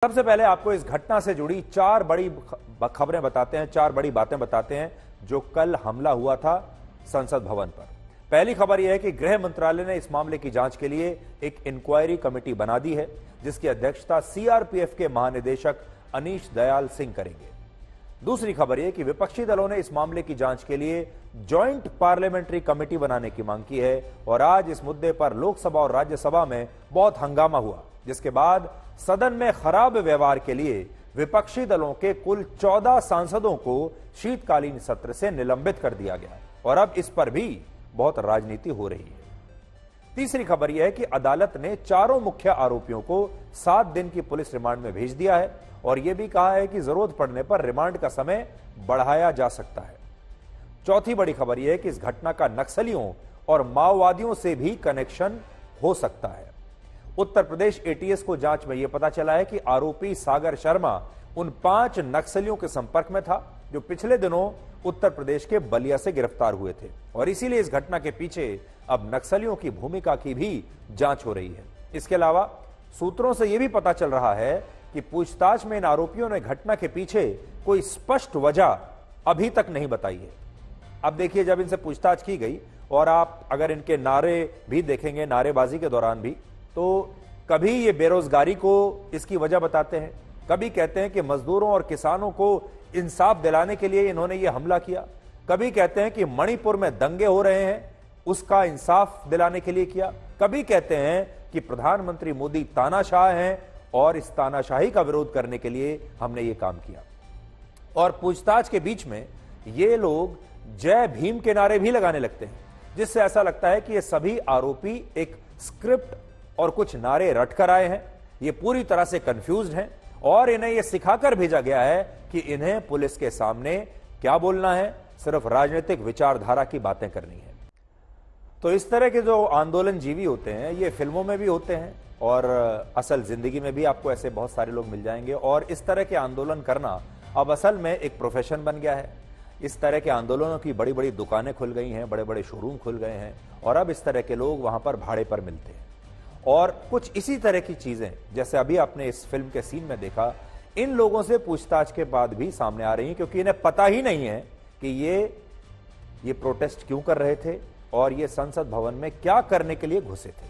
सबसे पहले आपको इस घटना से जुड़ी चार बड़ी खबरें बताते हैं, चार बड़ी बातें बताते हैं जो कल हमला हुआ था संसद भवन पर। पहली खबर यह है कि गृह मंत्रालय ने इस मामले की जांच के लिए एक इंक्वायरी कमेटी बना दी है, जिसकी अध्यक्षता सीआरपीएफ के महानिदेशक अनीश दयाल सिंह करेंगे। दूसरी खबर यह कि विपक्षी दलों ने इस मामले की जांच के लिए ज्वाइंट पार्लियामेंट्री कमेटी बनाने की मांग की है और आज इस मुद्दे पर लोकसभा और राज्यसभा में बहुत हंगामा हुआ, जिसके बाद सदन में खराब व्यवहार के लिए विपक्षी दलों के कुल 14 सांसदों को शीतकालीन सत्र से निलंबित कर दिया गया और अब इस पर भी बहुत राजनीति हो रही है। तीसरी खबर यह है कि अदालत ने चारों मुख्य आरोपियों को 7 दिन की पुलिस रिमांड में भेज दिया है और यह भी कहा है कि जरूरत पड़ने पर रिमांड का समय बढ़ाया जा सकता है। चौथी बड़ी खबर यह है कि इस घटना का नक्सलियों और माओवादियों से भी कनेक्शन हो सकता है। उत्तर प्रदेश एटीएस को जांच में यह पता चला है कि आरोपी सागर शर्मा उन 5 नक्सलियों के संपर्क में था जो पिछले दिनों उत्तर प्रदेश के बलिया से गिरफ्तार हुए थे और इसीलिए इस घटना के पीछे अब नक्सलियों की भूमिका की भी जांच हो रही है। इसके अलावा सूत्रों से यह भी पता चल रहा है कि पूछताछ में इन आरोपियों ने घटना के पीछे कोई स्पष्ट वजह अभी तक नहीं बताई है। अब देखिए, जब इनसे पूछताछ की गई और आप अगर इनके नारे भी देखेंगे, नारेबाजी के दौरान भी, तो कभी ये बेरोजगारी को इसकी वजह बताते हैं, कभी कहते हैं कि मजदूरों और किसानों को इंसाफ दिलाने के लिए इन्होंने ये हमला किया, कभी कहते हैं कि मणिपुर में दंगे हो रहे हैं उसका इंसाफ दिलाने के लिए किया, कभी कहते हैं कि प्रधानमंत्री मोदी तानाशाह हैं और इस तानाशाही का विरोध करने के लिए हमने ये काम किया। और पूछताछ के बीच में ये लोग जय भीम के नारे भी लगाने लगते हैं, जिससे ऐसा लगता है कि ये सभी आरोपी एक स्क्रिप्ट और कुछ नारे रटकर आए हैं, ये पूरी तरह से कंफ्यूज्ड हैं और इन्हें यह सिखाकर भेजा गया है कि इन्हें पुलिस के सामने क्या बोलना है, सिर्फ राजनीतिक विचारधारा की बातें करनी है। तो इस तरह के जो आंदोलन जीवी होते हैं ये फिल्मों में भी होते हैं और असल जिंदगी में भी आपको ऐसे बहुत सारे लोग मिल जाएंगे और इस तरह के आंदोलन करना अब असल में एक प्रोफेशन बन गया है। इस तरह के आंदोलनों की बड़ी बड़ी दुकानें खुल गई हैं, बड़े बड़े शोरूम खुल गए हैं और अब इस तरह के लोग वहां पर भाड़े पर मिलते हैं और कुछ इसी तरह की चीजें जैसे अभी आपने इस फिल्म के सीन में देखा, इन लोगों से पूछताछ के बाद भी सामने आ रही हैं, क्योंकि इन्हें पता ही नहीं है कि ये प्रोटेस्ट क्यों कर रहे थे और ये संसद भवन में क्या करने के लिए घुसे थे।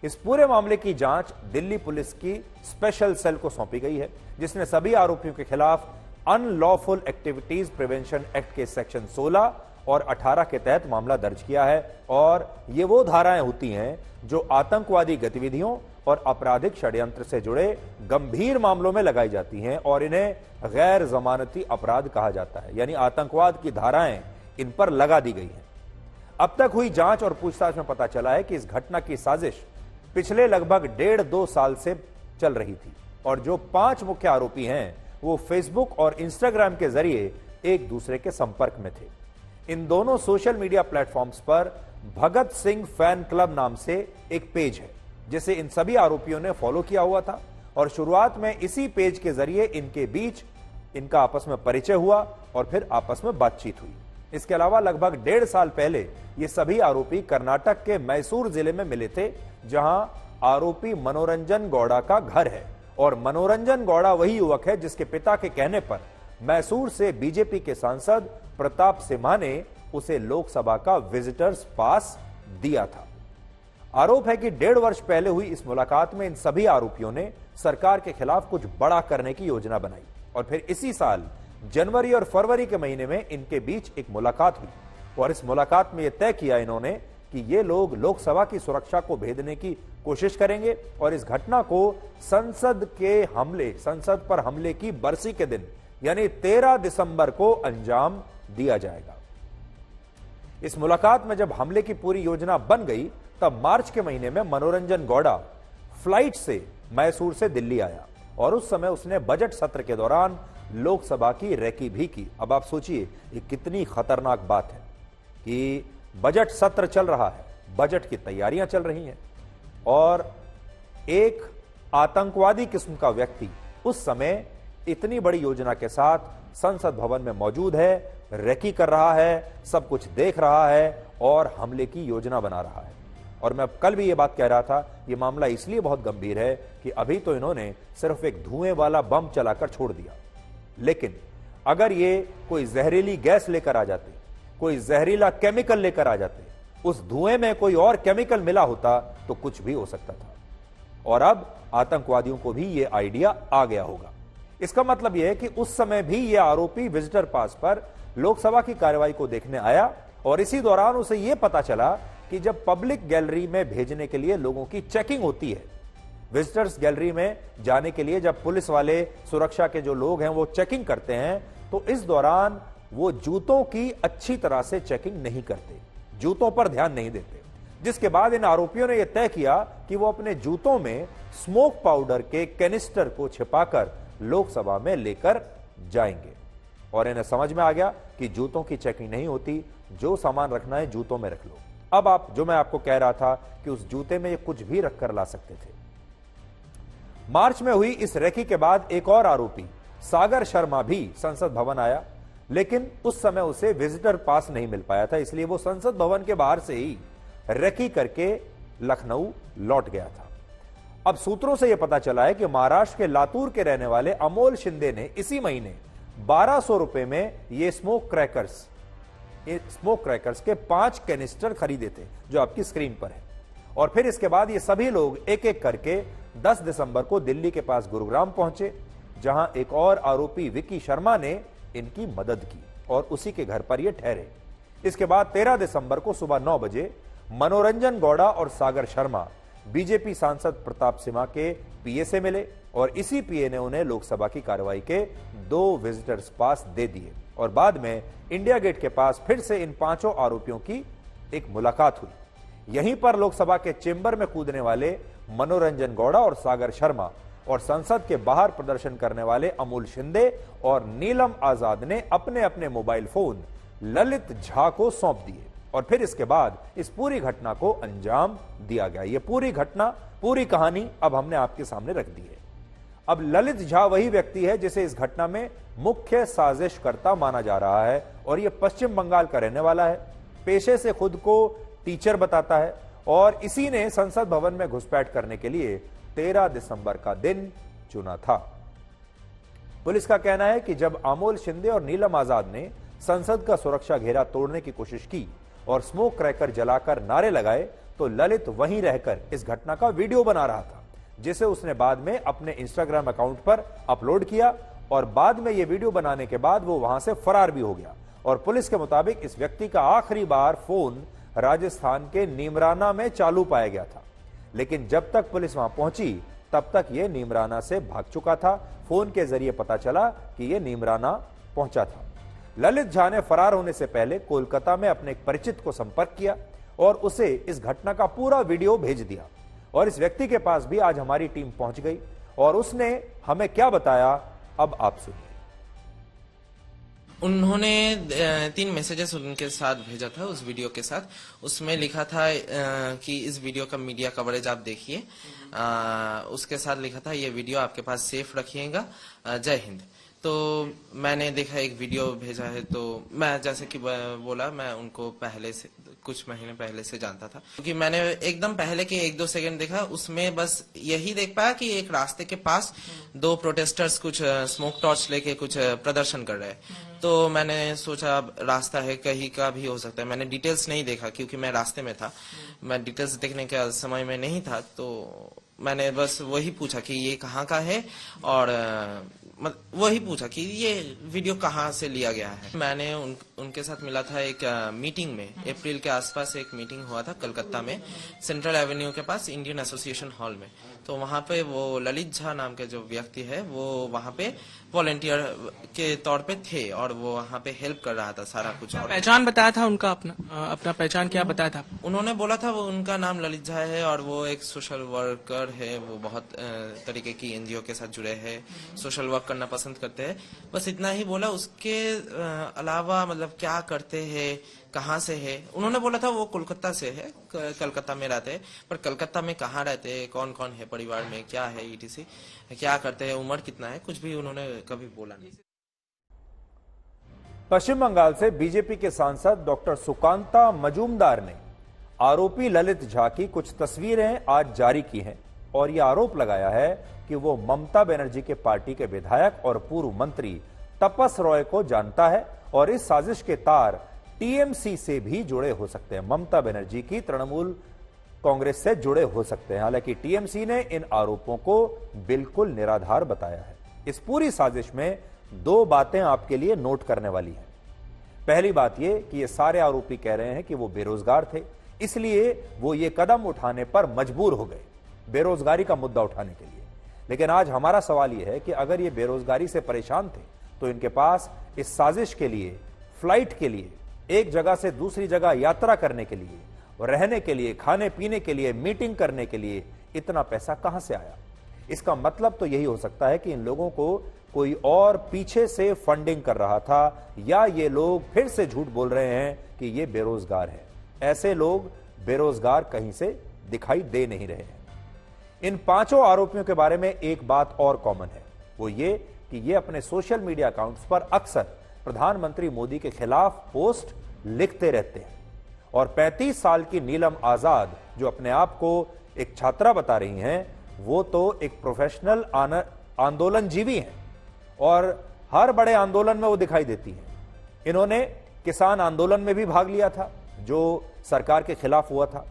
इस पूरे मामले की जांच दिल्ली पुलिस की स्पेशल सेल को सौंपी गई है, जिसने सभी आरोपियों के खिलाफ अनलॉफुल एक्टिविटीज प्रिवेंशन एक्ट के सेक्शन 16 और 18 के तहत मामला दर्ज किया है और ये वो धाराएं होती हैं जो आतंकवादी गतिविधियों और आपराधिक षड्यंत्र से जुड़े गंभीर मामलों में लगाई जाती हैं और इन्हें गैर जमानती अपराध कहा जाता है, यानी आतंकवाद की धाराएं इन पर लगा दी गई हैं। अब तक हुई जांच और पूछताछ में पता चला है कि इस घटना की साजिश पिछले लगभग 1.5-2 साल से चल रही थी और जो 5 मुख्य आरोपी हैं वो फेसबुक और इंस्टाग्राम के जरिए एक दूसरे के संपर्क में थे। इन दोनों सोशल मीडिया प्लेटफॉर्म्स पर भगत सिंह फैन क्लब नाम से एक पेज है जिसे इन सभी आरोपियों ने फॉलो किया हुआ था और शुरुआत में इसी पेज के जरिए इनके बीच इनका आपस में परिचय हुआ और फिर आपस में बातचीत हुई। इसके अलावा लगभग 1.5 साल पहले ये सभी आरोपी कर्नाटक के मैसूर जिले में मिले थे, जहां आरोपी मनोरंजन गौड़ा का घर है और मनोरंजन गौड़ा वही युवक है जिसके पिता के कहने पर मैसूर से बीजेपी के सांसद प्रताप सिम्हा ने उसे लोकसभा का विजिटर्स पास दिया था। आरोप है कि 1.5 वर्ष पहले हुई इस मुलाकात में इन सभी आरोपियों ने सरकार के खिलाफ कुछ बड़ा करने की योजना बनाई और फिर इसी साल जनवरी और फरवरी के महीने में इनके बीच एक मुलाकात हुई और इस मुलाकात में यह तय किया इन्होंने कि ये लोग लोकसभा की सुरक्षा को भेदने की कोशिश करेंगे और इस घटना को संसद पर हमले की बरसी के दिन यानी 13 दिसंबर को अंजाम दिया जाएगा। इस मुलाकात में जब हमले की पूरी योजना बन गई तब मार्च के महीने में मनोरंजन गौड़ा फ्लाइट से मैसूर से दिल्ली आया और उस समय उसने बजट सत्र के दौरान लोकसभा की रैकी भी की। अब आप सोचिए ये कितनी खतरनाक बात है कि बजट सत्र चल रहा है, बजट की तैयारियां चल रही हैं और एक आतंकवादी किस्म का व्यक्ति उस समय इतनी बड़ी योजना के साथ संसद भवन में मौजूद है, रैकी कर रहा है, सब कुछ देख रहा है और हमले की योजना बना रहा है। और मैं कल भी ये बात कह रहा था, ये मामला इसलिए बहुत गंभीर है कि अभी तो इन्होंने सिर्फ एक धुएं वाला बम चलाकर छोड़ दिया, लेकिन अगर ये कोई जहरीली गैस लेकर आ जाते, कोई जहरीला केमिकल लेकर आ जाते, उस धुएं में कोई और केमिकल मिला होता तो कुछ भी हो सकता था। और अब आतंकवादियों को भी यह आइडिया आ गया होगा। इसका मतलब यह है कि उस समय भी यह आरोपी विजिटर पास पर लोकसभा की कार्रवाई को देखने आया और इसी दौरान उसे यह पता चला कि जब पब्लिक गैलरी में भेजने के लिए लोगों की चेकिंग होती है, विजिटर्स गैलरी में जाने के लिए जब पुलिस वाले, सुरक्षा के जो लोग हैं वो चेकिंग करते हैं, तो इस दौरान वो जूतों की अच्छी तरह से चेकिंग नहीं करते, जूतों पर ध्यान नहीं देते, जिसके बाद इन आरोपियों ने यह तय किया कि वो अपने जूतों में स्मोक पाउडर के कैनिस्टर को छिपाकर लोकसभा में लेकर जाएंगे। और इन्हें समझ में आ गया कि जूतों की चेकिंग नहीं होती, जो सामान रखना है जूतों में रख लो। अब आप, जो मैं आपको कह रहा था कि उस जूते में ये कुछ भी रखकर ला सकते थे। मार्च में हुई इस रेकी के बाद एक और आरोपी सागर शर्मा भी संसद भवन आया, लेकिन उस समय उसे विजिटर पास नहीं मिल पाया था, इसलिए वो संसद भवन के बाहर से ही रेकी करके लखनऊ लौट गया था। अब सूत्रों से यह पता चला है कि महाराष्ट्र के लातूर के रहने वाले अमोल शिंदे ने इसी महीने 1200 रुपए में ये स्मोक क्रैकर्स के 5 कैनिस्टर खरीदे थे, जो आपकी स्क्रीन पर है। और फिर इसके बाद ये सभी लोग एक एक करके 10 दिसंबर को दिल्ली के पास गुरुग्राम पहुंचे, जहां एक और आरोपी विकी शर्मा ने इनकी मदद की और उसी के घर पर ये ठहरे। इसके बाद 13 दिसंबर को सुबह 9 बजे मनोरंजन गौड़ा और सागर शर्मा बीजेपी सांसद प्रताप सिम्हा के पीए से मिले और इसी पीए ने उन्हें लोकसभा की कार्रवाई के 2 विजिटर्स पास दे दिए। और बाद में इंडिया गेट के पास फिर से इन 5 आरोपियों की एक मुलाकात हुई। यहीं पर लोकसभा के चेंबर में कूदने वाले मनोरंजन गौड़ा और सागर शर्मा और संसद के बाहर प्रदर्शन करने वाले अमोल शिंदे और नीलम आजाद ने अपने अपने मोबाइल फोन ललित झा को सौंप दिए और फिर इसके बाद इस पूरी घटना को अंजाम दिया गया। ये पूरी घटना, पूरी कहानी अब हमने आपके सामने रख दी है। अब ललित झा वही व्यक्ति है जिसे इस घटना में मुख्य साजिशकर्ता माना जा रहा है और यह पश्चिम बंगाल का रहने वाला है, पेशे से खुद को टीचर बताता है और इसी ने संसद भवन में घुसपैठ करने के लिए 13 दिसंबर का दिन चुना था। पुलिस का कहना है कि जब अमोल शिंदे और नीलम आजाद ने संसद का सुरक्षा घेरा तोड़ने की कोशिश की और स्मोक क्रैकर जलाकर नारे लगाए, तो ललित वहीं रहकर इस घटना का वीडियो बना रहा था, जिसे उसने बाद में अपने इंस्टाग्राम अकाउंट पर अपलोड किया और बाद में यह वीडियो बनाने के बाद वो वहां से फरार भी हो गया। और पुलिस के मुताबिक इस व्यक्ति का आखिरी बार फोन राजस्थान के नीमराना में चालू पाया गया था, लेकिन जब तक पुलिस वहां पहुंची तब तक यह नीमराना से भाग चुका था। फोन के जरिए पता चला कि यह नीमराना पहुंचा था। ललित झा ने फरार होने से पहले कोलकाता में अपने एक परिचित को संपर्क किया और उसे इस घटना का पूरा वीडियो भेज दिया और इस व्यक्ति के पास भी आज हमारी टीम पहुंच गई और उसने हमें क्या बताया, अब आप सुनिए। उन्होंने 3 मैसेजेस उनके साथ भेजा था उस वीडियो के साथ। उसमें लिखा था कि इस वीडियो का मीडिया कवरेज आप देखिए। उसके साथ लिखा था ये वीडियो आपके पास सेफ रखिएगा, जय हिंद। तो मैंने देखा एक वीडियो भेजा है, तो मैं जैसे कि बोला, मैं उनको पहले से कुछ महीने पहले से जानता था, क्योंकि मैंने एकदम पहले के 1-2 सेकंड देखा, उसमें बस यही देख पाया कि एक रास्ते के पास 2 प्रोटेस्टर्स कुछ स्मोक टॉर्च लेके कुछ प्रदर्शन कर रहे हैं। तो मैंने सोचा रास्ता है, कहीं का भी हो सकता है। मैंने डिटेल्स नहीं देखा क्योंकि मैं रास्ते में था, मैं डिटेल्स देखने के समय में नहीं था। तो मैंने बस वही पूछा कि ये कहाँ का है और वही पूछा कि ये वीडियो कहाँ से लिया गया है। मैंने उनके साथ मिला था एक मीटिंग में, अप्रैल के आसपास एक मीटिंग हुआ था कलकत्ता में, सेंट्रल एवेन्यू के पास इंडियन एसोसिएशन हॉल में। तो वहाँ पे वो ललित झा नाम के जो व्यक्ति है वो वहाँ पे वॉलंटियर के तौर पे थे और वो वहाँ पे हेल्प कर रहा था सारा कुछ। और पहचान बताया था उनका, अपना पहचान क्या बताया था? उन्होंने बोला था वो उनका नाम ललित झा है और वो एक सोशल वर्कर है, वो बहुत तरीके की एनजीओ के साथ जुड़े हैं, सोशल वर्क करना पसंद करते हैं, बस इतना ही बोला। उसके अलावा मतलब क्या करते हैं, कहाँ से है, उन्होंने बोला था वो कोलकाता से है, कलकत्ता में रहते हैं, पर कलकत्ता में कहाँ रहते हैं, कौन कौन है परिवार में, क्या है ईटीसी, क्या करते हैं, उम्र कितना है, कुछ भी उन्होंने कभी बोला नहीं। पश्चिम बंगाल से बीजेपी के सांसद डॉक्टर सुकांता मजूमदार ने आरोपी ललित झा की कुछ तस्वीरें आज जारी की हैं और यह आरोप लगाया है कि वो ममता बनर्जी के पार्टी के विधायक और पूर्व मंत्री तपस रॉय को जानता है और इस साजिश के तार टीएमसी से भी जुड़े हो सकते हैं। ममता बनर्जी की तृणमूल कांग्रेस से जुड़े हो सकते हैं। हालांकि टीएमसी ने इन आरोपों को बिल्कुल निराधार बताया है। इस पूरी साजिश में दो बातें आपके लिए नोट करने वाली हैं। पहली बात यह कि ये सारे आरोपी कह रहे हैं कि वो बेरोजगार थे, इसलिए वो ये कदम उठाने पर मजबूर हो गए, बेरोजगारी का मुद्दा उठाने के लिए। लेकिन आज हमारा सवाल यह है कि अगर ये बेरोजगारी से परेशान थे तो इनके पास इस साजिश के लिए, फ्लाइट के लिए, एक जगह से दूसरी जगह यात्रा करने के लिए, रहने के लिए, खाने पीने के लिए, मीटिंग करने के लिए इतना पैसा कहां से आया? इसका मतलब तो यही हो सकता है कि इन लोगों को कोई और पीछे से फंडिंग कर रहा था, या ये लोग फिर से झूठ बोल रहे हैं कि ये बेरोजगार है। ऐसे लोग बेरोजगार कहीं से दिखाई दे नहीं रहे हैं। इन पांचों आरोपियों के बारे में एक बात और कॉमन है, वो ये कि ये अपने सोशल मीडिया अकाउंट्स पर अक्सर प्रधानमंत्री मोदी के खिलाफ पोस्ट लिखते रहते हैं। और 35 साल की नीलम आजाद, जो अपने आप को एक छात्रा बता रही हैं, वो तो एक प्रोफेशनल आंदोलनजीवी हैं और हर बड़े आंदोलन में वो दिखाई देती हैं। इन्होंने किसान आंदोलन में भी भाग लिया था जो सरकार के खिलाफ हुआ था,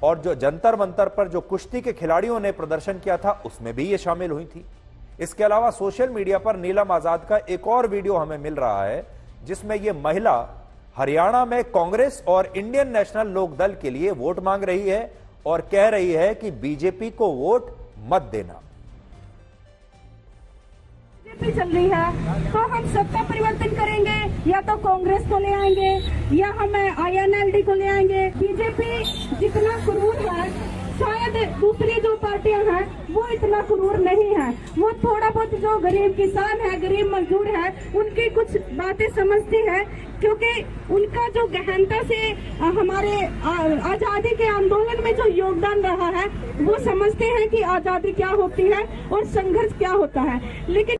और जो जंतर मंतर पर जो कुश्ती के खिलाड़ियों ने प्रदर्शन किया था उसमें भी ये शामिल हुई थी। इसके अलावा सोशल मीडिया पर नीलम आजाद का एक और वीडियो हमें मिल रहा है जिसमें यह महिला हरियाणा में कांग्रेस और इंडियन नेशनल लोकदल के लिए वोट मांग रही है और कह रही है कि बीजेपी को वोट मत देना। बीजेपी चल रही है तो हम सत्ता परिवर्तन करेंगे, या तो कांग्रेस को ले आएंगे या हम आईएनएलडी को ले आएंगे। बीजेपी जितना क्रूर है शायद दूसरी जो पार्टियां हैं वो इतना क्रूर नहीं है। वो थोड़ा बहुत जो गरीब किसान है, गरीब मजदूर है, उनकी कुछ बातें समझती है, क्योंकि उनका जो गहनता से हमारे आजादी के आंदोलन में जो योगदान रहा है वो समझते हैं कि आजादी क्या होती है और संघर्ष क्या होता है। लेकिन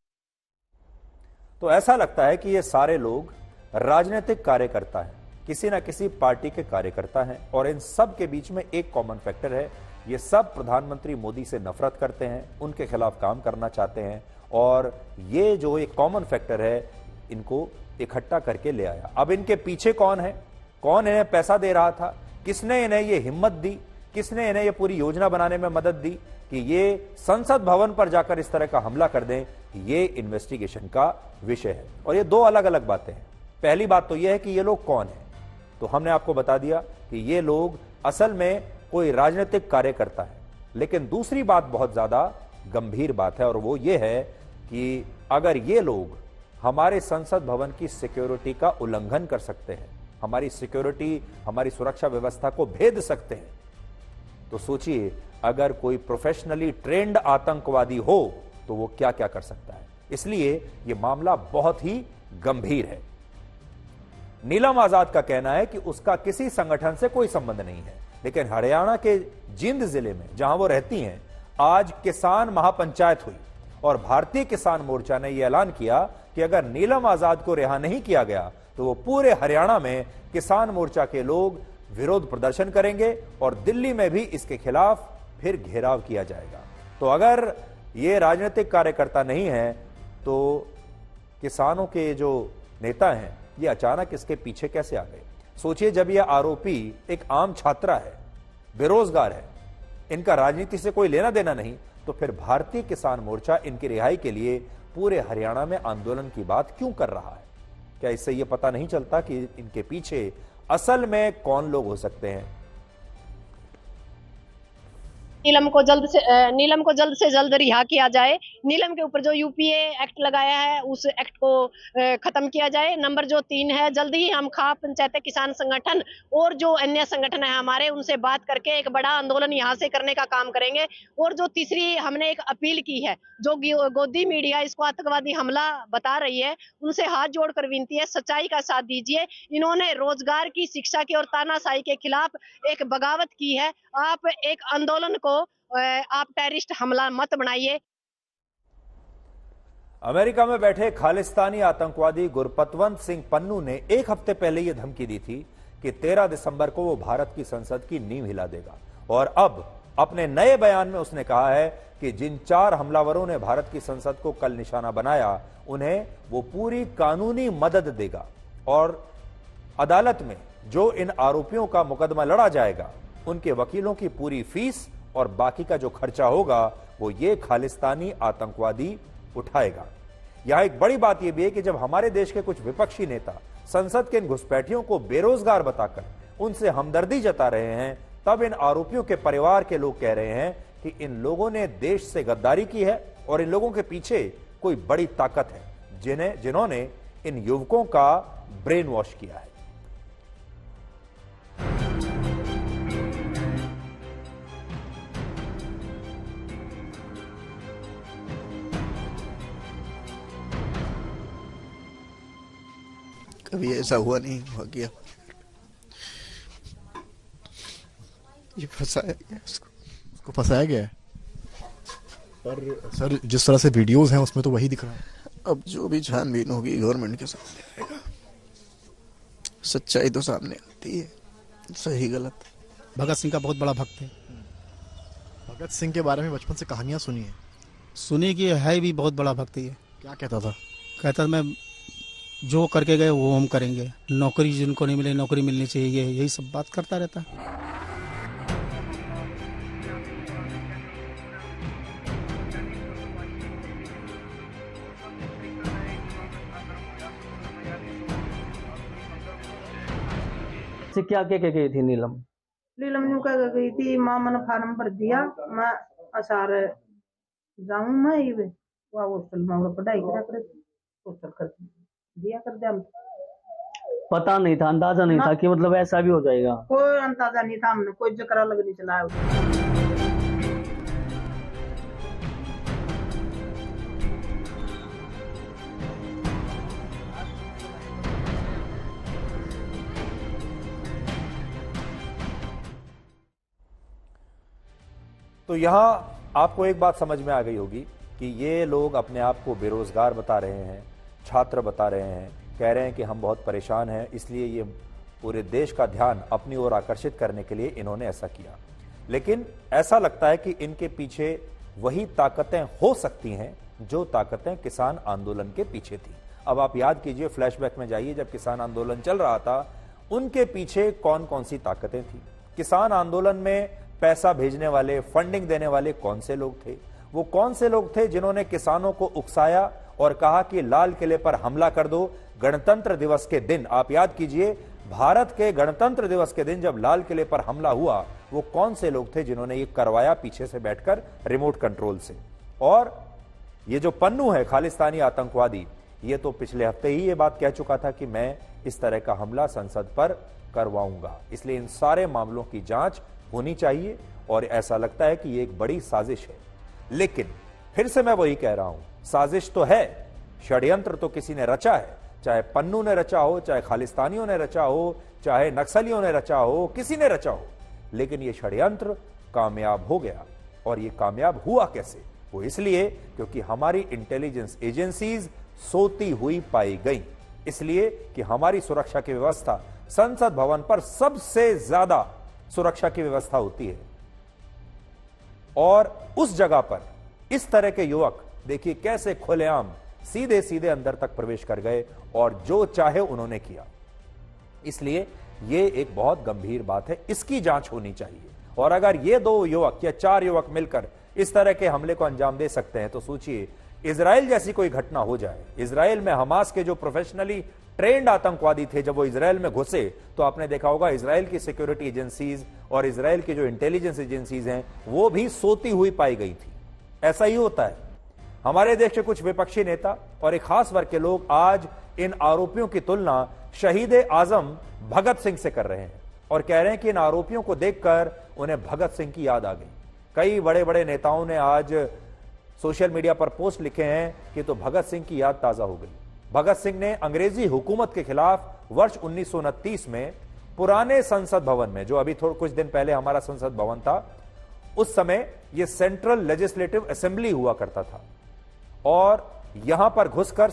तो ऐसा लगता है कि ये सारे लोग राजनीतिक कार्यकर्ता हैं, किसी ना किसी पार्टी के कार्यकर्ता हैं, और इन सब के बीच में एक कॉमन फैक्टर है, ये सब प्रधानमंत्री मोदी से नफरत करते हैं, उनके खिलाफ काम करना चाहते हैं, और ये जो एक कॉमन फैक्टर है इनको इकट्ठा करके ले आया। अब इनके पीछे कौन है, कौन इन्हें पैसा दे रहा था, किसने इन्हें ये हिम्मत दी, किसने इन्हें ये पूरी योजना बनाने में मदद दी कि ये संसद भवन पर जाकर इस तरह का हमला कर दें, ये इन्वेस्टिगेशन का विषय है। और ये दो अलग अलग बातें हैं। पहली बात तो यह है कि ये लोग कौन हैं, तो हमने आपको बता दिया कि ये लोग असल में कोई राजनीतिक कार्यकर्ता है। लेकिन दूसरी बात बहुत ज्यादा गंभीर बात है, और वो ये है कि अगर ये लोग हमारे संसद भवन की सिक्योरिटी का उल्लंघन कर सकते हैं, हमारी सिक्योरिटी, हमारी सुरक्षा व्यवस्था को भेद सकते हैं, तो सोचिए अगर कोई प्रोफेशनली ट्रेंड आतंकवादी हो तो वो क्या क्या कर सकता है। इसलिए यह मामला बहुत ही गंभीर है। नीलम आजाद का कहना है कि उसका किसी संगठन से कोई संबंध नहीं है, लेकिन हरियाणा के जिंद जिले में जहां वो रहती हैं, आज किसान महापंचायत हुई और भारतीय किसान मोर्चा ने यह ऐलान किया कि अगर नीलम आजाद को रिहा नहीं किया गया तो वो पूरे हरियाणा में किसान मोर्चा के लोग विरोध प्रदर्शन करेंगे और दिल्ली में भी इसके खिलाफ फिर घेराव किया जाएगा। तो अगर ये राजनीतिक कार्यकर्ता नहीं है तो किसानों के जो नेता हैं ये अचानक इसके पीछे कैसे आ गए? सोचिए, जब यह आरोपी एक आम छात्रा है, बेरोजगार है, इनका राजनीति से कोई लेना देना नहीं, तो फिर भारतीय किसान मोर्चा इनकी रिहाई के लिए पूरे हरियाणा में आंदोलन की बात क्यों कर रहा है? क्या इससे यह पता नहीं चलता कि इनके पीछे असल में कौन लोग हो सकते हैं? नीलम को जल्द से जल्द रिहा किया जाए। नीलम के ऊपर जो यूपीए एक्ट लगाया है उस एक्ट को खत्म किया जाए। नंबर जो 3 है, जल्द ही हम खाप पंचायत किसान संगठन और जो अन्य संगठन है हमारे, उनसे बात करके एक बड़ा आंदोलन यहाँ से करने का काम करेंगे। और जो तीसरी हमने एक अपील की है, जो गोदी मीडिया इसको आतंकवादी हमला बता रही है, उनसे हाथ जोड़कर विनती है, सच्चाई का साथ दीजिए। इन्होंने रोजगार की, शिक्षा की और तानाशाही के खिलाफ एक बगावत की है। आप एक आंदोलन को आप टेररिस्ट हमला मत बनाइए। अमेरिका में बैठे खालिस्तानी आतंकवादी गुरपतवंत सिंह पन्नू ने एक हफ्ते पहले यह धमकी दी थी कि 13 दिसंबर को वो भारत की संसद की नींव हिला देगा। और अब अपने नए बयान में उसने कहा है कि जिन 4 हमलावरों ने भारत की संसद को कल निशाना बनाया, उन्हें वो पूरी कानूनी मदद देगा और अदालत में जो इन आरोपियों का मुकदमा लड़ा जाएगा, उनके वकीलों की पूरी फीस और बाकी का जो खर्चा होगा वो ये खालिस्तानी आतंकवादी उठाएगा। यहां एक बड़ी बात यह भी है कि जब हमारे देश के कुछ विपक्षी नेता संसद के इन घुसपैठियों को बेरोजगार बताकर उनसे हमदर्दी जता रहे हैं, तब इन आरोपियों के परिवार के लोग कह रहे हैं कि इन लोगों ने देश से गद्दारी की है और इन लोगों के पीछे कोई बड़ी ताकत है जिन्होंने इन युवकों का ब्रेन वॉश किया है। कभी ऐसा हुआ नहीं हुआ गया, ये फंसाया गया, उसको फंसाया गया है। पर सर जिस तरह से वीडियोस हैं उसमें तो वही दिख रहा है। अब जो भी छानबीन होगी गवर्नमेंट के सामने आएगा, सच्चाई तो सामने आती है, सही गलत। भगत सिंह का बहुत बड़ा भक्त है। भगत सिंह के बारे में बचपन से कहानियां सुनी है? सुनी कि है भी बहुत बड़ा भक्त है। क्या कहता था? कहता मैं जो करके गए वो हम करेंगे, नौकरी जिनको नहीं मिले नौकरी मिलनी चाहिए, यही सब बात करता रहता। क्या क्या गई थी नीलम? नीलम न्यू कह गई थी, माँ मैंने फार्म भर दिया, मैं असार जाऊं, मैं हॉस्टल में पढ़ाई करा कर हॉस्टल कर दिया कर दिया। पता नहीं था, अंदाजा नहीं था कि मतलब ऐसा भी हो जाएगा। कोई अंदाजा नहीं था, हमने कोई जकरा लग नहीं चलाया। तो यहां आपको एक बात समझ में आ गई होगी कि ये लोग अपने आप को बेरोजगार बता रहे हैं, छात्र बता रहे हैं, कह रहे हैं कि हम बहुत परेशान हैं, इसलिए ये पूरे देश का ध्यान अपनी ओर आकर्षित करने के लिए इन्होंने ऐसा किया। लेकिन ऐसा लगता है कि इनके पीछे वही ताकतें हो सकती हैं जो ताकतें किसान आंदोलन के पीछे थी। अब आप याद कीजिए, फ्लैशबैक में जाइए, जब किसान आंदोलन चल रहा था उनके पीछे कौन कौन सी ताकतें थी। किसान आंदोलन में पैसा भेजने वाले, फंडिंग देने वाले कौन से लोग थे? वो कौन से लोग थे जिन्होंने किसानों को उकसाया और कहा कि लाल किले पर हमला कर दो गणतंत्र दिवस के दिन? आप याद कीजिए, भारत के गणतंत्र दिवस के दिन जब लाल किले पर हमला हुआ, वो कौन से लोग थे जिन्होंने ये करवाया पीछे से बैठकर रिमोट कंट्रोल से? और ये जो पन्नू है खालिस्तानी आतंकवादी, ये तो पिछले हफ्ते ही ये बात कह चुका था कि मैं इस तरह का हमला संसद पर करवाऊंगा। इसलिए इन सारे मामलों की जांच होनी चाहिए और ऐसा लगता है कि ये एक बड़ी साजिश है। लेकिन फिर से मैं वही कह रहा हूं, साजिश तो है, षड्यंत्र तो किसी ने रचा है, चाहे पन्नू ने रचा हो, चाहे खालिस्तानियों ने रचा हो, चाहे नक्सलियों ने रचा हो, किसी ने रचा हो, लेकिन ये षड्यंत्र कामयाब हो गया। और ये कामयाब हुआ कैसे? वो इसलिए क्योंकि हमारी इंटेलिजेंस एजेंसीज सोती हुई पाई गई, इसलिए कि हमारी सुरक्षा की व्यवस्था, संसद भवन पर सबसे ज्यादा सुरक्षा की व्यवस्था होती है, और उस जगह पर इस तरह के युवक देखिए कैसे खुलेआम सीधे सीधे अंदर तक प्रवेश कर गए और जो चाहे उन्होंने किया। इसलिए यह एक बहुत गंभीर बात है, इसकी जांच होनी चाहिए। और अगर ये 2 युवक या 4 युवक मिलकर इस तरह के हमले को अंजाम दे सकते हैं, तो सोचिए इजराइल जैसी कोई घटना हो जाए। इजराइल में हमास के जो प्रोफेशनली ट्रेंड आतंकवादी थे, जब वो इजराइल में घुसे तो आपने देखा होगा इजराइल की सिक्योरिटी एजेंसीज और इजराइल की जो इंटेलिजेंस एजेंसीज हैं वो भी सोती हुई पाई गई थी। ऐसा ही होता है। हमारे देश के कुछ विपक्षी नेता और एक खास वर्ग के लोग आज इन आरोपियों की तुलना शहीद आजम भगत सिंह से कर रहे हैं और कह रहे हैं कि इन आरोपियों को देखकर उन्हें भगत सिंह की याद आ गई। कई बड़े बड़े नेताओं ने आज सोशल मीडिया पर पोस्ट लिखे हैं कि तो भगत सिंह की याद ताजा हो गई। भगत सिंह ने अंग्रेजी हुकूमत के खिलाफ वर्ष 1929 में पुराने संसद भवन में, जो अभी कुछ दिन पहले हमारा संसद भवन था, उस समय यह सेंट्रल लेजिस्लेटिव असेंबली हुआ करता था, और यहां पर घुसकर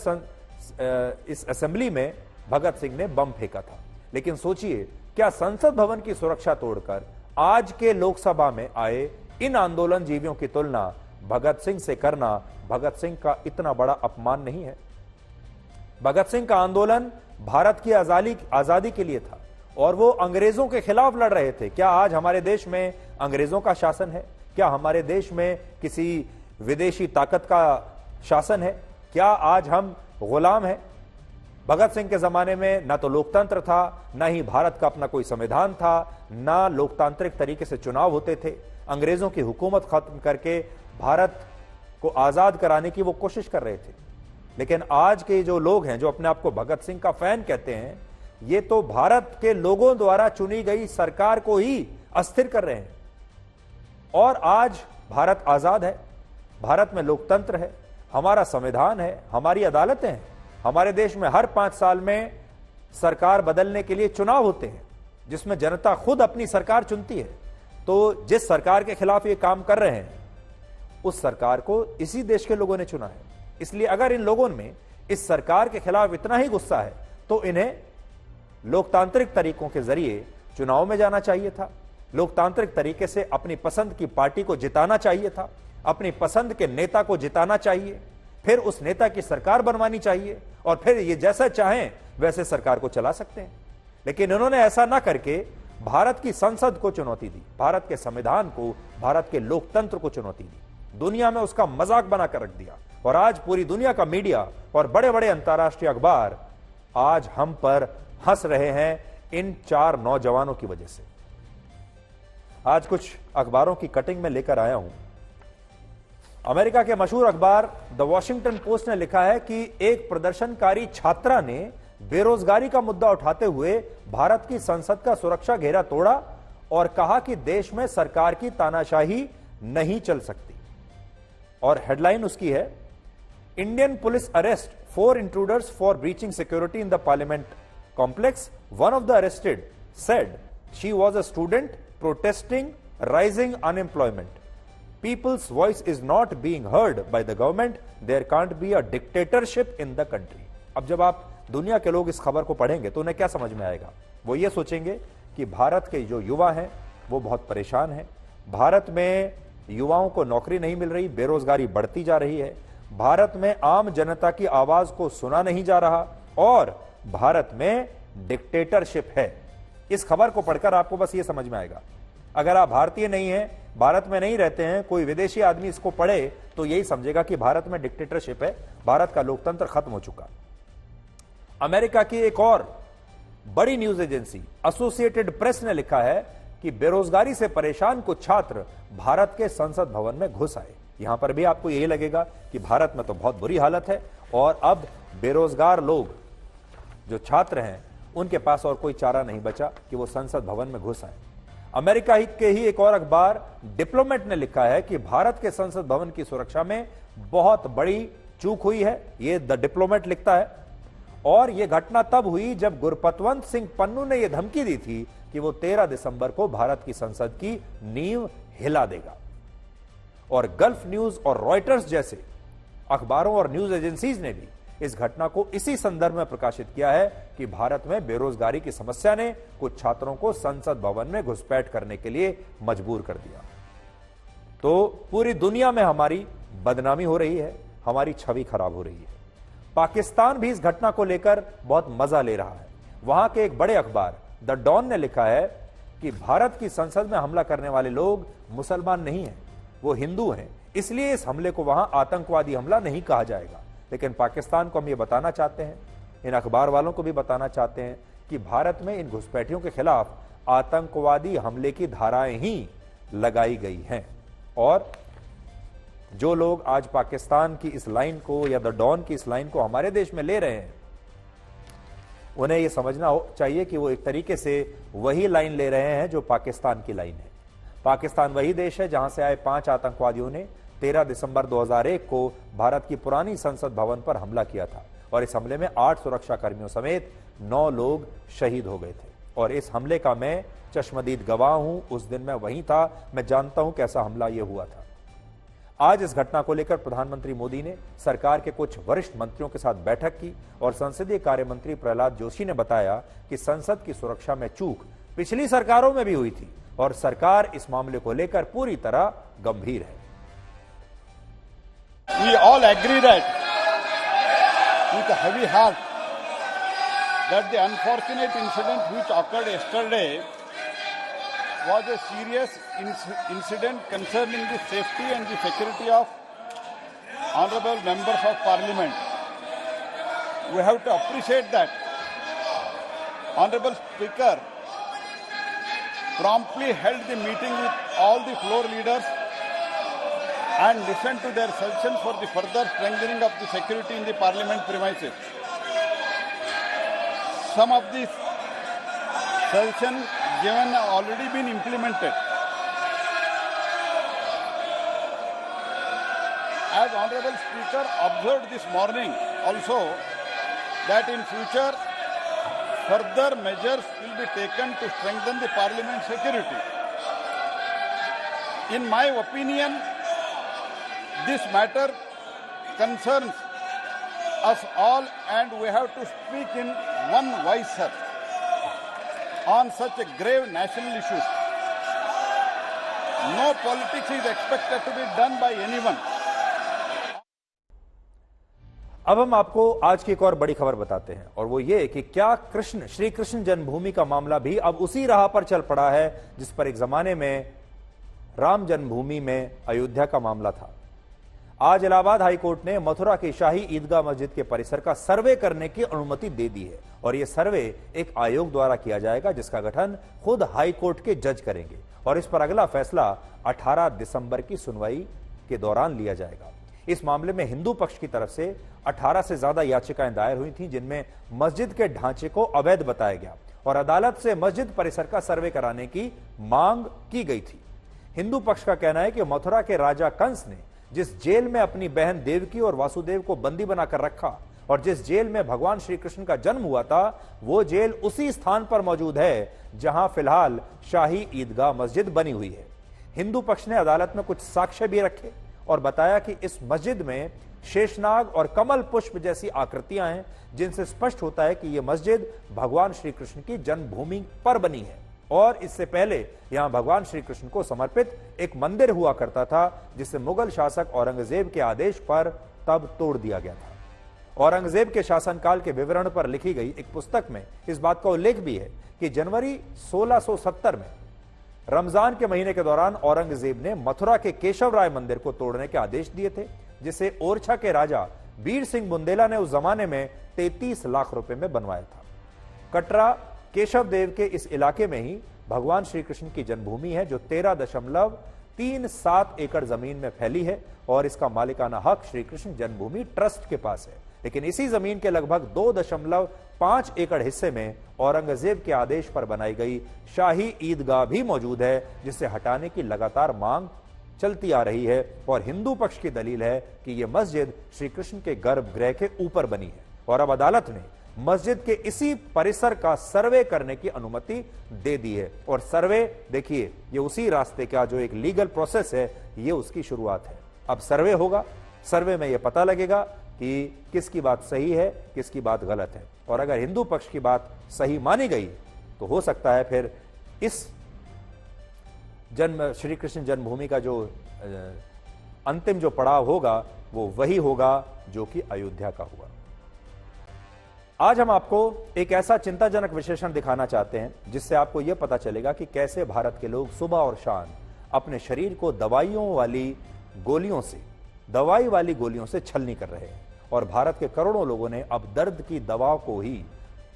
इस असेंबली में भगत सिंह ने बम फेंका था। लेकिन सोचिए क्या संसद भवन की सुरक्षा तोड़कर आज के लोकसभा में आए इन आंदोलन जीवियों की तुलना भगत सिंह से करना भगत सिंह का इतना बड़ा अपमान नहीं है? भगत सिंह का आंदोलन भारत की आजादी के लिए था और वो अंग्रेजों के खिलाफ लड़ रहे थे। क्या आज हमारे देश में अंग्रेजों का शासन है? क्या हमारे देश में किसी विदेशी ताकत का शासन है? क्या आज हम गुलाम हैं? भगत सिंह के जमाने में ना तो लोकतंत्र था, ना ही भारत का अपना कोई संविधान था, ना लोकतांत्रिक तरीके से चुनाव होते थे। अंग्रेजों की हुकूमत खत्म करके भारत को आजाद कराने की वो कोशिश कर रहे थे। लेकिन आज के जो लोग हैं, जो अपने आप को भगत सिंह का फैन कहते हैं, ये तो भारत के लोगों द्वारा चुनी गई सरकार को ही अस्थिर कर रहे हैं। और आज भारत आजाद है, भारत में लोकतंत्र है, हमारा संविधान है, हमारी अदालतें हैं। हमारे देश में हर 5 साल में सरकार बदलने के लिए चुनाव होते हैं, जिसमें जनता खुद अपनी सरकार चुनती है। तो जिस सरकार के खिलाफ ये काम कर रहे हैं, उस सरकार को इसी देश के लोगों ने चुना है। इसलिए अगर इन लोगों में इस सरकार के खिलाफ इतना ही गुस्सा है, तो इन्हें लोकतांत्रिक तरीकों के जरिए चुनाव में जाना चाहिए था, लोकतांत्रिक तरीके से अपनी पसंद की पार्टी को जिताना चाहिए था, अपनी पसंद के नेता को जिताना चाहिए, फिर उस नेता की सरकार बनवानी चाहिए और फिर ये जैसा चाहें वैसे सरकार को चला सकते हैं। लेकिन इन्होंने ऐसा ना करके भारत की संसद को चुनौती दी, भारत के संविधान को, भारत के लोकतंत्र को चुनौती दी, दुनिया में उसका मजाक बनाकर रख दिया। और आज पूरी दुनिया का मीडिया और बड़े बड़े अंतर्राष्ट्रीय अखबार आज हम पर हंस रहे हैं इन 4 नौजवानों की वजह से। आज कुछ अखबारों की कटिंग में लेकर आया हूं। अमेरिका के मशहूर अखबार द वॉशिंगटन पोस्ट ने लिखा है कि एक प्रदर्शनकारी छात्रा ने बेरोजगारी का मुद्दा उठाते हुए भारत की संसद का सुरक्षा घेरा तोड़ा और कहा कि देश में सरकार की तानाशाही नहीं चल सकती। और हेडलाइन उसकी है, Indian police arrest 4 intruders for breaching security in the parliament complex. One of the arrested said she was a student protesting rising unemployment. People's voice is not being heard by the government. There can't be a dictatorship in the country. अब जब आप दुनिया के लोग इस खबर को पढ़ेंगे तो उन्हें क्या समझ में आएगा? वो ये सोचेंगे कि भारत के जो युवा हैं वो बहुत परेशान हैं, भारत में युवाओं को नौकरी नहीं मिल रही, बेरोजगारी बढ़ती जा रही है, भारत में आम जनता की आवाज को सुना नहीं जा रहा और भारत में डिक्टेटरशिप है। इस खबर को पढ़कर आपको बस ये समझ में आएगा। अगर आप भारतीय नहीं हैं, भारत में नहीं रहते हैं, कोई विदेशी आदमी इसको पढ़े तो यही समझेगा कि भारत में डिक्टेटरशिप है, भारत का लोकतंत्र खत्म हो चुका। अमेरिका की एक और बड़ी न्यूज एजेंसी एसोसिएटेड प्रेस ने लिखा है कि बेरोजगारी से परेशान कुछ छात्र भारत के संसद भवन में घुस आए। यहां पर भी आपको यही लगेगा कि भारत में तो बहुत बुरी हालत है और अब बेरोजगार लोग जो छात्र हैं उनके पास और कोई चारा नहीं बचा कि वो संसद भवन में घुस आए। अमेरिका के ही एक और अखबार डिप्लोमेट ने लिखा है कि भारत के संसद भवन की सुरक्षा में बहुत बड़ी चूक हुई है। ये द डिप्लोमेट लिखता है और यह घटना तब हुई जब गुरपतवंत सिंह पन्नू ने यह धमकी दी थी कि वो 13 दिसंबर को भारत की संसद की नींव हिला देगा। और गल्फ न्यूज और रॉयटर्स जैसे अखबारों और न्यूज एजेंसीज ने भी इस घटना को इसी संदर्भ में प्रकाशित किया है कि भारत में बेरोजगारी की समस्या ने कुछ छात्रों को संसद भवन में घुसपैठ करने के लिए मजबूर कर दिया। तो पूरी दुनिया में हमारी बदनामी हो रही है, हमारी छवि खराब हो रही है। पाकिस्तान भी इस घटना को लेकर बहुत मजा ले रहा है। वहां के एक बड़े अखबार द डॉन ने लिखा है कि भारत की संसद में हमला करने वाले लोग मुसलमान नहीं हैं, वो हिंदू हैं, इसलिए इस हमले को वहां आतंकवादी हमला नहीं कहा जाएगा। लेकिन पाकिस्तान को हम ये बताना चाहते हैं, इन अखबार वालों को भी बताना चाहते हैं कि भारत में इन घुसपैठियों के खिलाफ आतंकवादी हमले की धाराएं ही लगाई गई हैं। और जो लोग आज पाकिस्तान की इस लाइन को या द डॉन की इस लाइन को हमारे देश में ले रहे हैं, उन्हें यह समझना चाहिए कि वो एक तरीके से वही लाइन ले रहे हैं जो पाकिस्तान की लाइन है। पाकिस्तान वही देश है जहां से आए 5 आतंकवादियों ने 13 दिसंबर 2001 को भारत की पुरानी संसद भवन पर हमला किया था और इस हमले में 8 सुरक्षा कर्मियों समेत 9 लोग शहीद हो गए थे। और इस हमले का मैं चश्मदीद गवाह हूं, उस दिन मैं वहीं था, मैं जानता हूं कैसा हमला यह हुआ था। आज इस घटना को लेकर प्रधानमंत्री मोदी ने सरकार के कुछ वरिष्ठ मंत्रियों के साथ बैठक की और संसदीय कार्य मंत्री प्रहलाद जोशी ने बताया कि संसद की सुरक्षा में चूक पिछली सरकारों में भी हुई थी और सरकार इस मामले को लेकर पूरी तरह गंभीर है। We all agree that with a heavy heart that the unfortunate incident which occurred yesterday was a serious incident concerning the safety and the security of honorable members of parliament. We have to appreciate that honorable speaker promptly held the meeting with all the floor leaders and listened to their suggestions for the further strengthening of the security in the parliament premises. Some of these suggestions given have already been implemented. As Honorable Speaker observed this morning also that in future further measures will be taken to strengthen the parliament security. In my opinion, this matter concerns us all and we have to speak in one voice, sir, on such a grave national issue. No politics is expected to be done by anyone. अब हम आपको आज की एक और बड़ी खबर बताते हैं और वो ये कि क्या श्री कृष्ण जन्मभूमि का मामला भी अब उसी राह पर चल पड़ा है जिस पर एक जमाने में राम जन्मभूमि में अयोध्या का मामला था। आज इलाहाबाद हाईकोर्ट ने मथुरा की शाही ईदगाह मस्जिद के परिसर का सर्वे करने की अनुमति दे दी है और यह सर्वे एक आयोग द्वारा किया जाएगा जिसका गठन खुद हाईकोर्ट के जज करेंगे और इस पर अगला फैसला 18 दिसंबर की सुनवाई के दौरान लिया जाएगा। इस मामले में हिंदू पक्ष की तरफ से 18 से ज्यादा याचिकाएं दायर हुई थीं जिनमें मस्जिद के ढांचे को अवैध बताया गया और अदालत से मस्जिद परिसर का सर्वे कराने की मांग की गई थी। हिंदू पक्ष का कहना है कि मथुरा के राजा कंस ने जिस जेल में अपनी बहन देवकी और वासुदेव को बंदी बनाकर रखा और जिस जेल में भगवान श्री कृष्ण का जन्म हुआ था वो जेल उसी स्थान पर मौजूद है जहां फिलहाल शाही ईदगाह मस्जिद बनी हुई है। हिंदू पक्ष ने अदालत में कुछ साक्ष्य भी रखे और बताया कि इस मस्जिद में शेषनाग और कमल पुष्प जैसी आकृतियां हैं जिनसे स्पष्ट होता है कि यह मस्जिद भगवान श्री कृष्ण की जन्मभूमि पर बनी है और इससे पहले यहां भगवान श्री कृष्ण को समर्पित एक मंदिर हुआ करता था जिसे मुगल शासक औरंगजेब के आदेश पर तब तोड़ दिया गया था। औरंगजेब के शासनकाल के विवरण पर लिखी गई एक पुस्तक में इस बात का उल्लेख भी है कि जनवरी 1670 में रमजान के महीने के दौरान औरंगजेब ने मथुरा के केशव राय मंदिर को तोड़ने के आदेश दिए थे जिसे ओरछा के राजा वीर सिंह बुंदेला ने उस जमाने में 33 लाख रुपए में बनवाया था। कटरा केशव देव के इस इलाके में ही भगवान श्री कृष्ण की जन्मभूमि है जो 13.37 एकड़ जमीन में फैली है और इसका मालिकाना हक श्री कृष्ण जन्मभूमि ट्रस्ट के पास है। लेकिन इसी जमीन के लगभग 2.5 एकड़ हिस्से में औरंगजेब के आदेश पर बनाई गई शाही ईदगाह भी मौजूद है जिसे हटाने की लगातार मांग चलती आ रही है और हिंदू पक्ष की दलील है कि यह मस्जिद श्री कृष्ण के गर्भगृह के ऊपर बनी है और अब अदालत ने मस्जिद के इसी परिसर का सर्वे करने की अनुमति दे दी है और सर्वे देखिए ये उसी रास्ते का जो एक लीगल प्रोसेस है ये उसकी शुरुआत है। अब सर्वे होगा, सर्वे में यह पता लगेगा कि किसकी बात सही है किसकी बात गलत है और अगर हिंदू पक्ष की बात सही मानी गई तो हो सकता है फिर इस श्री कृष्ण जन्मभूमि का जो अंतिम जो पड़ाव होगा वो वही होगा जो कि अयोध्या का हुआ। आज हम आपको एक ऐसा चिंताजनक विश्लेषण दिखाना चाहते हैं जिससे आपको यह पता चलेगा कि कैसे भारत के लोग सुबह और शाम अपने शरीर को दवाई वाली गोलियों से छलनी कर रहे हैं और भारत के करोड़ों लोगों ने अब दर्द की दवाओं को ही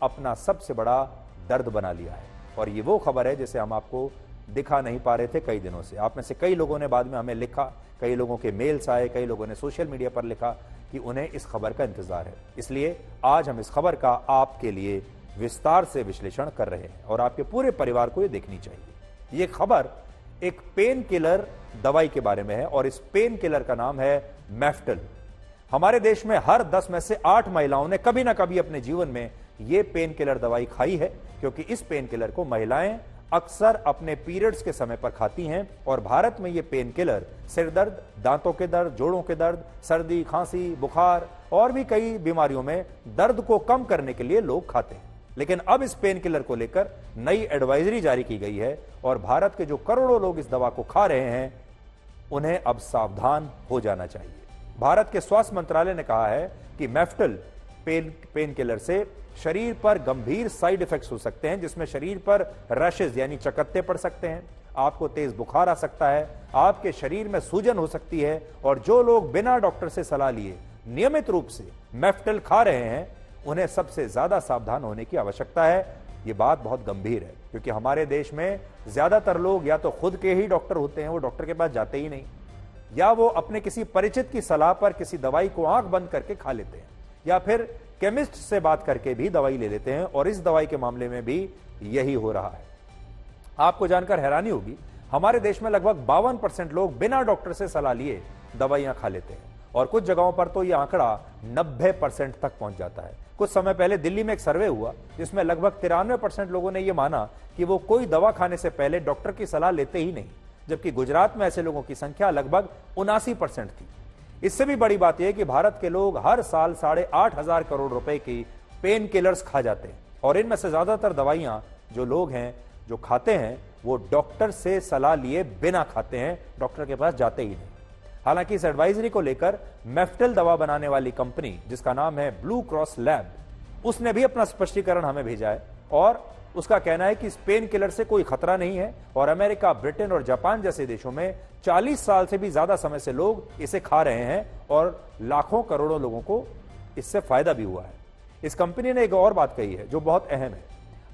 अपना सबसे बड़ा दर्द बना लिया है और ये वो खबर है जिसे हम आपको दिखा नहीं पा रहे थे कई दिनों से। आप में से कई लोगों ने बाद में हमें लिखा, कई लोगों के मेल्स आए, कई लोगों ने सोशल मीडिया पर लिखा कि उन्हें इस खबर का इंतजार है। इसलिए आज हम इस खबर का आपके लिए विस्तार से विश्लेषण कर रहे हैं और आपके पूरे परिवार को ये देखनी चाहिए। ये खबर एक पेन किलर दवाई के बारे में है और इस पेन किलर का नाम है मेफ्टल। हमारे देश में हर 10 में से 8 महिलाओं ने कभी ना कभी अपने जीवन में ये पेन किलर दवाई खाई है क्योंकि इस पेन किलर को महिलाएं अक्सर अपने पीरियड्स के समय पर खाती हैं और भारत में ये पेन किलर सिर दर्द, दांतों के दर्द, जोड़ों के दर्द, सर्दी, खांसी, बुखार और भी कई बीमारियों में दर्द को कम करने के लिए लोग खाते हैं। लेकिन अब इस पेन किलर को लेकर नई एडवाइजरी जारी की गई है और भारत के जो करोड़ों लोग इस दवा को खा रहे हैं उन्हें अब सावधान हो जाना चाहिए। भारत के स्वास्थ्य मंत्रालय ने कहा है कि मेफ्टल पेन किलर से शरीर पर गंभीर साइड इफेक्ट्स हो सकते हैं, जिसमें शरीर पर रैशेज यानी चकत्ते पड़ सकते हैं, आपको तेज बुखार आ सकता है, आपके शरीर में सूजन हो सकती है। और जो लोग बिना डॉक्टर से सलाह लिए नियमित रूप से मेफ्टल खा रहे हैं उन्हें सबसे ज्यादा सावधान होने की आवश्यकता है। यह बात बहुत गंभीर है क्योंकि हमारे देश में ज्यादातर लोग या तो खुद के ही डॉक्टर होते हैं, वो डॉक्टर के पास जाते ही नहीं, या वो अपने किसी परिचित की सलाह पर किसी दवाई को आंख बंद करके खा लेते हैं, या फिर केमिस्ट से बात करके भी दवाई ले लेते हैं। और इस दवाई के मामले में भी यही हो रहा है। आपको जानकर हैरानी होगी, हमारे देश में लगभग 52% लोग बिना डॉक्टर से सलाह लिए दवाइयां खा लेते हैं और कुछ जगहों पर तो यह आंकड़ा 90% तक पहुंच जाता है। कुछ समय पहले दिल्ली में एक सर्वे हुआ जिसमें लगभग 93% लोगों ने यह माना कि वो कोई दवा खाने से पहले डॉक्टर की सलाह लेते ही नहीं, जबकि गुजरात में ऐसे लोगों की संख्या लगभग 79% थी। इससे भी बड़ी बात यह कि भारत के लोग हर साल 8,500 करोड़ रुपए की पेन किलर्स खा जाते हैं और इनमें से ज्यादातर दवाइयां जो लोग हैं जो खाते हैं वो डॉक्टर से सलाह लिए बिना खाते हैं, डॉक्टर के पास जाते ही नहीं। हालांकि इस एडवाइजरी को लेकर मेफ्टल दवा बनाने वाली कंपनी जिसका नाम है ब्लू क्रॉस लैब, उसने भी अपना स्पष्टीकरण हमें भेजा है और उसका कहना है कि इस पेन किलर से कोई खतरा नहीं है और अमेरिका, ब्रिटेन और जापान जैसे देशों में 40 साल से भी ज्यादा समय से लोग इसे खा रहे हैं और लाखों करोड़ों लोगों को इससे फायदा भी हुआ है। इस कंपनी ने एक और बात कही है जो बहुत अहम है,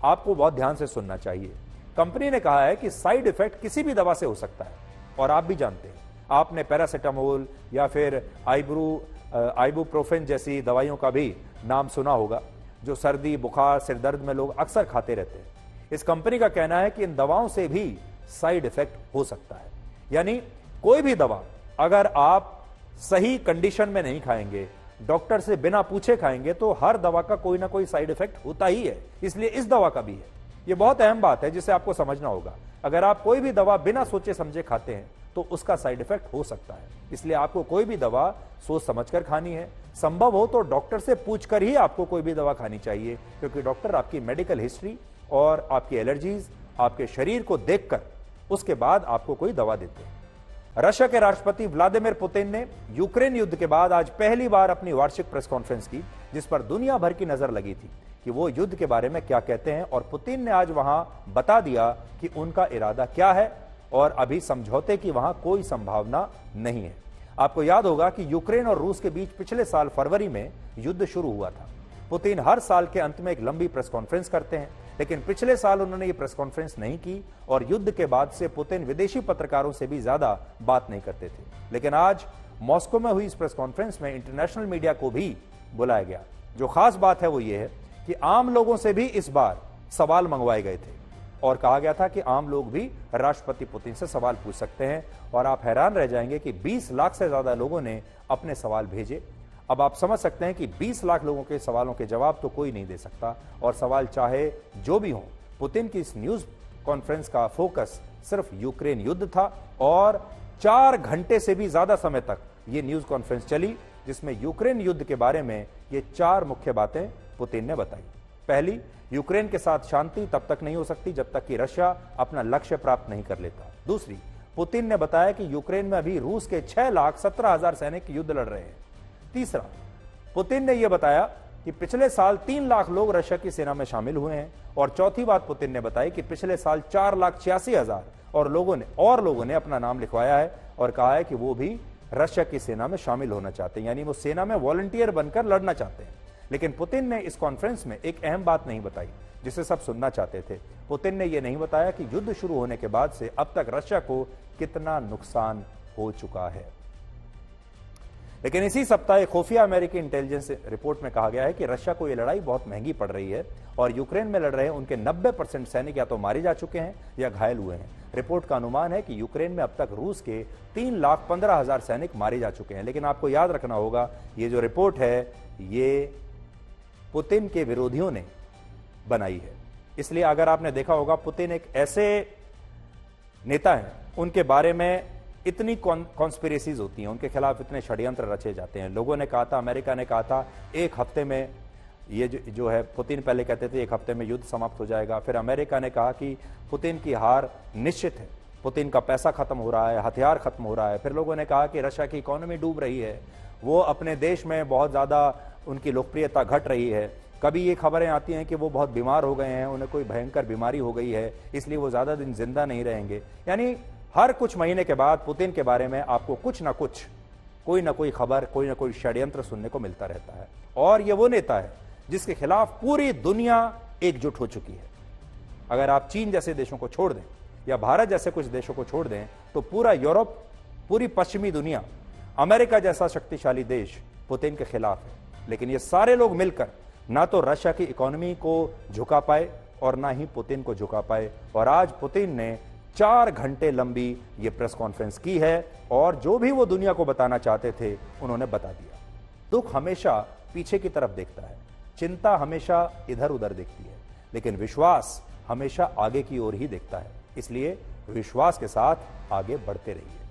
आपको बहुत ध्यान से सुनना चाहिए। कंपनी ने कहा है कि साइड इफेक्ट किसी भी दवा से हो सकता है और आप भी जानते हैं, आपने पैरासिटामोल या फिर आइबुप्रोफेन जैसी दवाइयों का भी नाम सुना होगा जो सर्दी, बुखार, सिर दर्द में लोग अक्सर खाते रहते हैं। इस कंपनी का कहना है कि इन दवाओं से भी साइड इफेक्ट हो सकता है, यानी कोई भी दवा अगर आप सही कंडीशन में नहीं खाएंगे, डॉक्टर से बिना पूछे खाएंगे, तो हर दवा का कोई ना कोई साइड इफेक्ट होता ही है। इसलिए इस दवा का भी है। यह बहुत अहम बात है जिसे आपको समझना होगा। अगर आप कोई भी दवा बिना सोचे समझे खाते हैं तो उसका साइड इफेक्ट हो सकता है। इसलिए आपको कोई भी दवा सोच समझकर खानी है। संभव हो तो डॉक्टर से पूछकर ही आपको कोई भी दवा खानी चाहिए, क्योंकि डॉक्टर आपकी मेडिकल हिस्ट्री और आपकी एलर्जीज, आपके शरीर को देखकर उसके बाद आपको कोई दवा देते हैं। रशिया के राष्ट्रपति व्लादिमीर पुतिन ने यूक्रेन युद्ध के बाद आज पहली बार अपनी वार्षिक प्रेस कॉन्फ्रेंस की, जिस पर दुनिया भर की नजर लगी थी कि वो युद्ध के बारे में क्या कहते हैं। और पुतिन ने आज वहां बता दिया कि उनका इरादा क्या है और अभी समझौते की वहां कोई संभावना नहीं है। आपको याद होगा कि यूक्रेन और रूस के बीच पिछले साल फरवरी में युद्ध शुरू हुआ था। पुतिन हर साल के अंत में एक लंबी प्रेस कॉन्फ्रेंस करते हैं, लेकिन पिछले साल उन्होंने ये प्रेस कॉन्फ्रेंस नहीं की और युद्ध के बाद से पुतिन विदेशी पत्रकारों से भी ज्यादा बात नहीं करते थे। लेकिन आज मॉस्को में हुई इस प्रेस कॉन्फ्रेंस में इंटरनेशनल मीडिया को भी बुलाया गया। जो खास बात है वो ये है कि आम लोगों से भी इस बार सवाल मंगवाए गए थे और कहा गया था कि आम लोग भी राष्ट्रपति पुतिन से सवाल पूछ सकते हैं। और आप हैरान रह जाएंगे कि 20 लाख से ज्यादा लोगों ने अपने सवाल भेजे। अब आप समझ सकते हैं कि 20 लाख लोगों के सवालों के जवाब तो कोई नहीं दे सकता, और सवाल चाहे जो भी हो। पुतिन की इस न्यूज कॉन्फ्रेंस का फोकस सिर्फ यूक्रेन युद्ध था और 4 घंटे से भी ज्यादा समय तक यह न्यूज कॉन्फ्रेंस चली, जिसमें यूक्रेन युद्ध के बारे में ये 4 मुख्य बातें पुतिन ने बताई। पहली, यूक्रेन के साथ शांति तब तक नहीं हो सकती जब तक कि रशिया अपना लक्ष्य प्राप्त नहीं कर लेता। दूसरी, पुतिन ने बताया कि यूक्रेन में अभी रूस के 6,17,000 सैनिक युद्ध लड़ रहे हैं। तीसरा, पुतिन ने यह बताया कि पिछले साल 3 लाख लोग रशिया की सेना में शामिल हुए हैं। और चौथी बात पुतिन ने बताई कि पिछले साल 4,86,000 और लोगों ने अपना नाम लिखवाया है और कहा है कि वो भी रशिया की सेना में शामिल होना चाहते हैं, यानी वो सेना में वॉलंटियर बनकर लड़ना चाहते हैं। लेकिन पुतिन ने इस कॉन्फ्रेंस में एक अहम बात नहीं बताई जिसे सब सुनना चाहते थे। पुतिन ने यह नहीं बताया कि युद्ध शुरू होने के बाद से अब तक रशिया को कितना नुकसान हो चुका है। लेकिन इसी सप्ताह एक खुफिया अमेरिकी इंटेलिजेंस रिपोर्ट में कहा गया है कि रशिया को यह लड़ाई बहुत महंगी पड़ रही है और यूक्रेन में लड़ रहे उनके 90% सैनिक या तो मारे जा चुके हैं या घायल हुए हैं। रिपोर्ट का अनुमान है कि यूक्रेन में अब तक रूस के 3,15,000 सैनिक मारे जा चुके हैं। लेकिन आपको याद रखना होगा, ये जो रिपोर्ट है ये पुतिन के विरोधियों ने बनाई है। इसलिए अगर आपने देखा होगा, पुतिन एक ऐसे नेता हैं, उनके बारे में इतनी कॉन्स्पिरेसीज होती हैं, उनके खिलाफ इतने षड्यंत्र रचे जाते हैं। लोगों ने कहा था, अमेरिका ने कहा था 1 हफ्ते में ये जो है, पुतिन पहले कहते थे 1 हफ्ते में युद्ध समाप्त हो जाएगा, फिर अमेरिका ने कहा कि पुतिन की हार निश्चित है, पुतिन का पैसा खत्म हो रहा है, हथियार खत्म हो रहा है, फिर लोगों ने कहा कि रशिया की इकोनॉमी डूब रही है, वो अपने देश में बहुत ज़्यादा उनकी लोकप्रियता घट रही है, कभी ये खबरें आती हैं कि वो बहुत बीमार हो गए हैं, उन्हें कोई भयंकर बीमारी हो गई है, इसलिए वो ज़्यादा दिन जिंदा नहीं रहेंगे। यानी हर कुछ महीने के बाद पुतिन के बारे में आपको कुछ ना कुछ, कोई ना कोई खबर, कोई ना कोई षड्यंत्र सुनने को मिलता रहता है। और ये वो नेता है जिसके खिलाफ पूरी दुनिया एकजुट हो चुकी है। अगर आप चीन जैसे देशों को छोड़ दें या भारत जैसे कुछ देशों को छोड़ दें तो पूरा यूरोप, पूरी पश्चिमी दुनिया, अमेरिका जैसा शक्तिशाली देश पुतिन के खिलाफ है। लेकिन ये सारे लोग मिलकर ना तो रशिया की इकोनॉमी को झुका पाए और ना ही पुतिन को झुका पाए। और आज पुतिन ने 4 घंटे लंबी ये प्रेस कॉन्फ्रेंस की है और जो भी वो दुनिया को बताना चाहते थे उन्होंने बता दिया। दुख हमेशा पीछे की तरफ देखता है, चिंता हमेशा इधर उधर देखती है, लेकिन विश्वास हमेशा आगे की ओर ही देखता है। इसलिए विश्वास के साथ आगे बढ़ते रहिए।